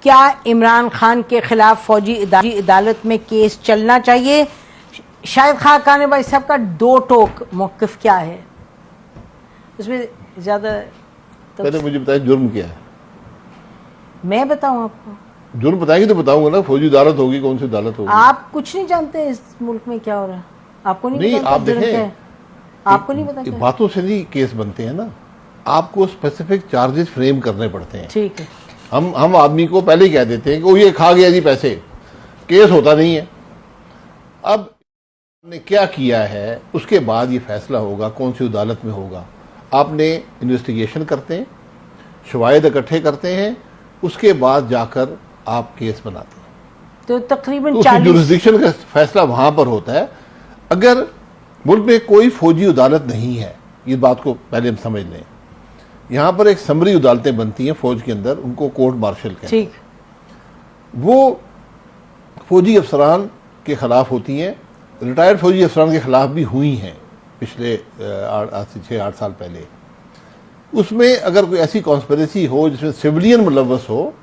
क्या इमरान खान के खिलाफ फौजी अदालत में केस चलना चाहिए? शाहिद खाकानी भाई साहब का दो टोक मौक़िफ़ क्या है उसमें ज्यादा? पहले मुझे बताएं जुर्म क्या है। मैं बताऊं आपको? जुर्म बताएंगे तो बताऊंगा ना। फौजी अदालत होगी, कौन सी अदालत होगी? आप कुछ नहीं जानते इस मुल्क में क्या हो रहा है? आपको नहीं पता? आप देखें, आपको नहीं पता? बातों से नहीं केस बनते हैं ना, आपको स्पेसिफिक चार्जेस फ्रेम करने पड़ते हैं। ठीक है। हम आदमी को पहले ही कह देते हैं कि वो ये खा गया जी पैसे, केस होता नहीं है। अब ने क्या किया है उसके बाद ये फैसला होगा कौन सी अदालत में होगा। आपने इन्वेस्टिगेशन करते हैं, शवाहिद इकट्ठे करते हैं, उसके बाद जाकर आप केस बनाते हैं। तो तकरीबन तो जुरिस्डिक्शन का फैसला वहां पर होता है। अगर मुल्क में कोई फौजी अदालत नहीं है, ये बात को पहले हम समझ लें, यहां पर एक समरी अदालतें बनती हैं फौज के अंदर, उनको कोर्ट मार्शल कहते हैं। वो फौजी अफसरान के खिलाफ होती हैं, रिटायर्ड फौजी अफसरान के खिलाफ भी हुई हैं पिछले आज से 6-8 साल पहले। उसमें अगर कोई ऐसी कॉन्स्पिरेसी हो जिसमें सिविलियन मुलव्वस हो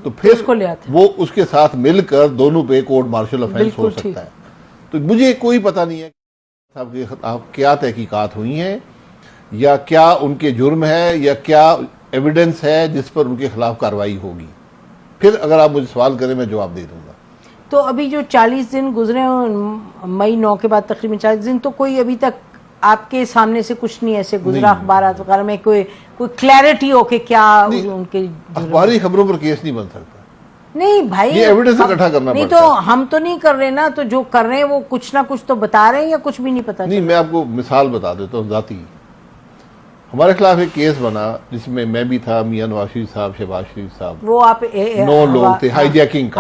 तो फिर वो उसके साथ मिलकर दोनों पे कोर्ट मार्शल ऑफेंस हो सकता है। तो मुझे कोई पता नहीं है आप क्या तहकीकात हुई हैं या क्या उनके जुर्म है या क्या एविडेंस है जिस पर उनके खिलाफ कार्रवाई होगी। फिर अगर आप मुझे सवाल करें मैं जवाब दे दूंगा। तो अभी जो 40 दिन गुजरे मई 9 के बाद तकरीबन 40 दिन, तो कोई अभी तक आपके सामने से कुछ नहीं ऐसे गुजरा अखबारात वगैरह में कोई क्लैरिटी हो कि क्या उनके अखबारी खबरों पर केस नहीं बन सकता? नहीं भाई, ये एविडेंस इकट्ठा करना नहीं पड़ता तो है। हम तो नहीं कर रहे ना, तो जो कर रहे हैं वो कुछ ना कुछ तो बता रहे हैं या कुछ भी नहीं पता? नहीं, मैं आपको मिसाल बता देता हूँ जाती। हमारे खिलाफ एक केस बना जिसमें मैं भी था, मियां नवाज शरीफ साहब, शहबाज शरीफ साहब, वो आप 9 लोग थे। हाईजैकिंग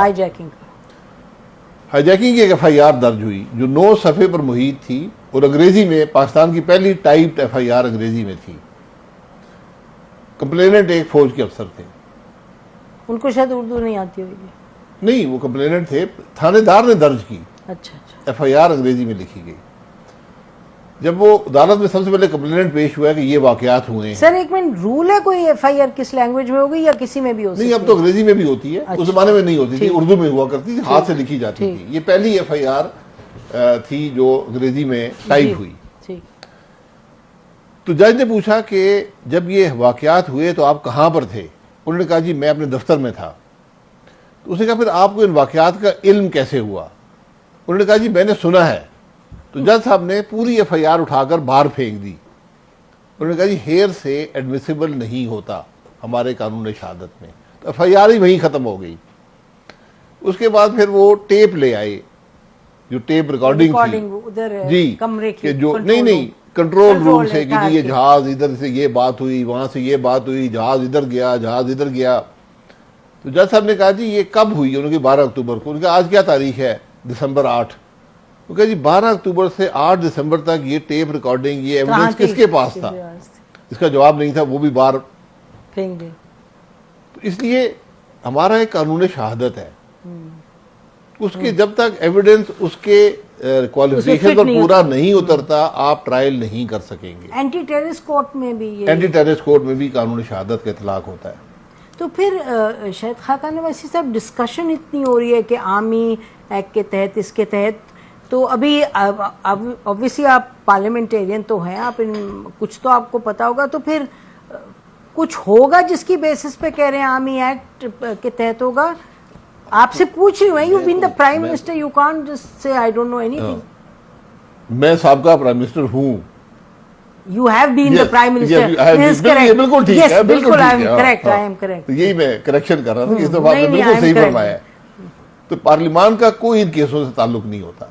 की एक FIR दर्ज हुई जो 9 सफ़े पर मुहित थी और अंग्रेजी में, पाकिस्तान की पहली टाइप्ड FIR अंग्रेजी में थी। कंप्लेनेंट एक फौज के अफसर थे। उनको शायद उर्दू नहीं आती होगी। नहीं, वो कंप्लेनेंट थे, थानेदार ने दर्ज की। अच्छा। FIR अंग्रेजी में लिखी गई। जब वो अदालत में सबसे पहले कंप्लेनेंट पेश हुआ कि ये वाकयात हुए हैं। सर एक मिनट, रूल है कोई FIR किस लैंग्वेज में होगी या किसी में भी हो सकती है? नहीं, अब तो अंग्रेजी में भी होती है। उस जमाने में नहीं होती थी, उर्दू में हुआ करती थी, हाथ से लिखी जाती थी। ये पहली FIR थी जो अंग्रेजी में टाइप हुई। तो जज ने पूछा कि जब ये वाकयात हुए तो आप कहां पर थे? उन्होंने कहा जी मैं अपने दफ्तर में था। तो उसने कहा फिर आपको इन वाकयात का इल्म कैसे हुआ? उन्होंने कहा जी मैंने सुना है। तो जज साहब ने पूरी FIR उठाकर बाहर फेंक दी। उन्होंने कहा जी हेयर से एडमिसिबल नहीं होता हमारे कानून शहादत में। तो FIR ही वहीं खत्म हो गई। उसके बाद फिर वो टेप ले आए, जो टेप रिकॉर्डिंग थी जी, कमरे की, जो नहीं कंट्रोल रूम से कि जी ये जहाज इधर से ये बात हुई, वहां से ये बात हुई, जहाज इधर गया, जहाज इधर गया। तो जज साहब ने कहा जी ये कब हुई? उन्होंने 12 अक्टूबर को। उनका आज क्या तारीख है? दिसंबर 8। तो कहा जी 12 अक्टूबर से 8 दिसंबर तक ये टेप रिकॉर्डिंग, ये एविडेंस किसके पास था? इसका जवाब नहीं था, वो भी बाहर फेंक दे। तो इसलिए हमारा एक कानून शहादत है, उसके जब तक एविडेंस उसके क्वालिफिकेशन पर पूरा नहीं उतरता आप ट्रायल नहीं कर सकेंगे। एंटी टेररिस्ट कोर्ट में भी एंटी टेररिस्ट कोर्ट में भी कानून शहादत का इतलाक होता है। तो फिर शायद खाकानी वैसी साहब डिस्कशन इतनी हो रही है कि आर्मी एक्ट के तहत, इसके तहत, तो अभी ऑब्वियसली आप पार्लियामेंटेरियन तो हैं, आप कुछ तो आपको पता होगा, तो फिर कुछ होगा जिसकी बेसिस पे कह रहे हैं आर्मी एक्ट के तहत होगा? आपसे पूछ रही हूँ, you been the prime minister, you can't just say I don't know anything. मैं साबका प्राइम मिनिस्टर हूँ। You have been the prime minister. बिल्कुल ठीक है, बिल्कुल I am correct. यही मैं करेक्शन कर रहा था कि इस दफा आपने बिल्कुल सही फरमाया है। तो पार्लियामान का कोई इन केसों से ताल्लुक नहीं होता।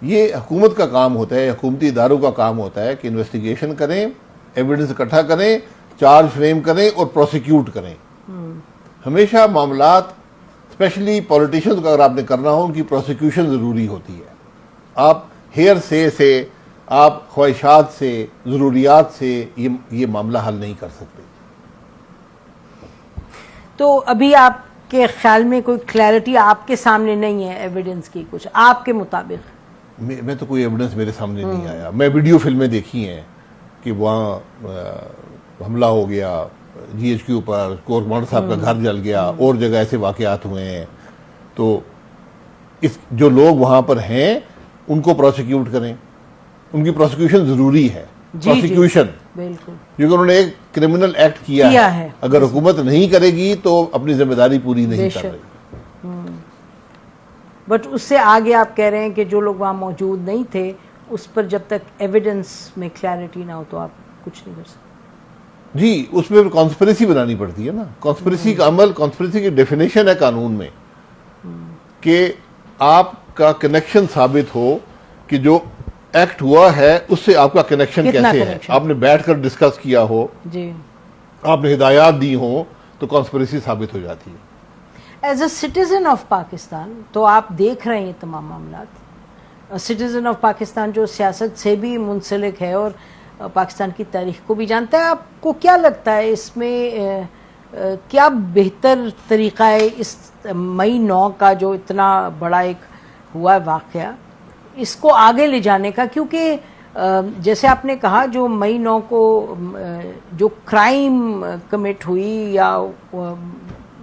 ये हुकूमत का काम होता है, हुकूमती इदारों का काम होता है कि इन्वेस्टिगेशन करें, एविडेंस इकट्ठा करें, चार्ज फ्रेम करें और प्रोसिक्यूट करें। हमेशा मामलात, स्पेशली पॉलिटिशियंस का अगर आपने करना हो, उनकी प्रोसिक्यूशन जरूरी होती है। आप हेयर से आप ख्वाहिशात से, जरूरियात से ये मामला हल नहीं कर सकते। तो अभी आपके ख्याल में कोई क्लैरिटी आपके सामने नहीं है एविडेंस की कुछ आपके मुताबिक? मैं तो कोई एविडेंस मेरे सामने नहीं आया। मैं वीडियो फिल्में देखी हैं कि वहाँ हमला हो गया GHQ पर, कोर कमांडर साहब का घर जल गया, और जगह ऐसे वाकयात हुए हैं। तो इस जो लोग वहां पर हैं उनको प्रोसिक्यूट करें, उनकी प्रोसिक्यूशन जरूरी है। जी, प्रोसिक्यूशन बिल्कुल, क्योंकि उन्होंने एक क्रिमिनल एक्ट किया है। अगर हुकूमत नहीं करेगी तो अपनी जिम्मेदारी पूरी नहीं कर रही। बट उससे आगे आप कह रहे हैं कि जो लोग वहां मौजूद नहीं थे उस पर जब तक एविडेंस में क्लैरिटी ना हो तो आप कुछ नहीं कर सकते। जी, उसमें कॉन्स्पिरेसी बनानी पड़ती है ना। कॉन्स्पिरेसी का अमल, कॉन्स्पिरेसी की डेफिनेशन है कानून में कि आपका कनेक्शन साबित हो कि जो एक्ट हुआ है उससे आपका कनेक्शन कैसे है। आपने बैठकर डिस्कस किया हो जी, आपने हिदायत दी हो तो कॉन्स्पिरेसी साबित हो जाती है। As a citizen of Pakistan तो आप देख रहे हैं ये तमाम मामलात। सिटीजन ऑफ पाकिस्तान जो सियासत से भी मुंसलिक है और पाकिस्तान की तारीख को भी जानता है, आपको क्या लगता है इसमें क्या बेहतर तरीका है इस मई 9 का जो इतना बड़ा एक हुआ है वाक़या, इसको आगे ले जाने का? क्योंकि जैसे आपने कहा जो मई 9 को जो क्राइम कमिट हुई या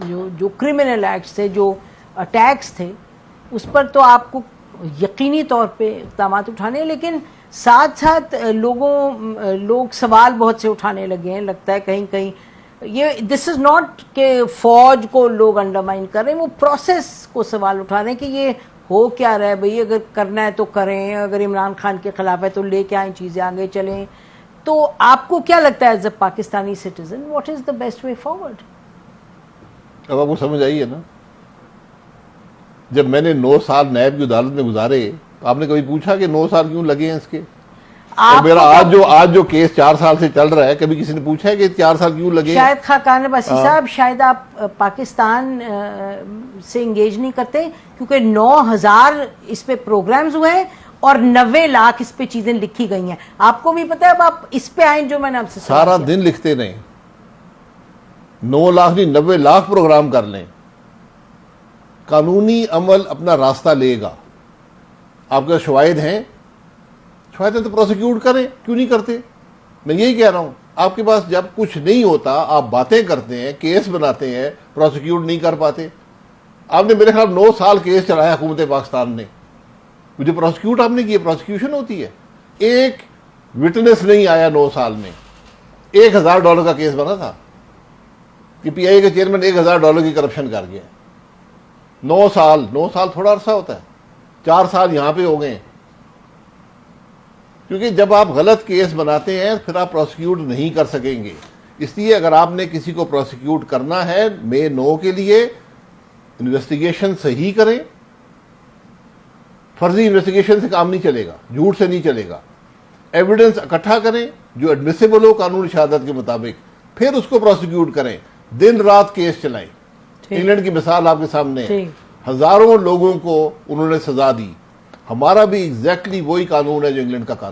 जो क्रिमिनल एक्ट्स थे, जो अटैक्स थे, उस पर तो आपको यकीनी तौर पे इक़दाम उठाने हैं, लेकिन साथ साथ लोग सवाल बहुत से उठाने लगे हैं। लगता है कहीं कहीं ये दिस इज़ नॉट कि फौज को लोग अंडरमाइन कर रहे हैं, वो प्रोसेस को सवाल उठा रहे हैं कि ये हो क्या रहा है भाई, अगर करना है तो करें, अगर इमरान खान के खिलाफ है तो लेके आए चीज़ें आगे चलें। तो आपको क्या लगता है as a Pakistani citizen what is the best way forward? अब आपको समझ आई है ना, जब मैंने 9 साल नैब की अदालत में गुजारे, आपने कभी पूछा कि 9 साल क्यों लगे हैं इसके? तो मेरा आज जो केस 4 साल से चल रहा है, कभी किसी ने पूछा है कि 4 साल क्यों लगे? शायद खाकान अब्बासी साहब, शायद आप पाकिस्तान से इंगेज नहीं करते क्योंकि 9,000 इस पे प्रोग्राम्स हुए हैं और 90 लाख इस पे चीजें लिखी गई हैं। आपको भी पता है, अब आप इस पे आए जो मैंने आपसे सारा दिन लिखते नहीं, 9 लाख नहीं 90 लाख प्रोग्राम कर लें, कानूनी अमल अपना रास्ता लेगा। आपके शवाहिद हैं तो प्रोसिक्यूट करें, क्यों नहीं करते? मैं यही कह रहा हूं, आपके पास जब कुछ नहीं होता आप बातें करते हैं, केस बनाते हैं, प्रोसिक्यूट नहीं कर पाते। आपने मेरे खिलाफ 9 साल केस चलाया हुकूमत पाकिस्तान ने, मुझे प्रोसिक्यूट आपने किया, प्रोसिक्यूशन होती है। एक विटनेस नहीं आया 9 साल में। $1,000 का केस बना था कि PIA के चेयरमैन $1,000 की करप्शन कर गया। 9 साल थोड़ा अरसा होता है, 4 साल यहां पे हो गए। क्योंकि जब आप गलत केस बनाते हैं फिर आप प्रोसिक्यूट नहीं कर सकेंगे। इसलिए अगर आपने किसी को प्रोसिक्यूट करना है मई 9 के लिए, इन्वेस्टिगेशन सही करें। फर्जी इन्वेस्टिगेशन से काम नहीं चलेगा, झूठ से नहीं चलेगा। एविडेंस इकट्ठा करें जो एडमिसिबल हो कानूनी शहादत के मुताबिक, फिर उसको प्रोसिक्यूट करें। दिन रात केस चलाएं। इंग्लैंड की मिसाल आपके सामने है, हजारों लोगों को उन्होंने सजा दी। हमारा भी एग्जैक्टली वही कानून है जो इंग्लैंड का कानून।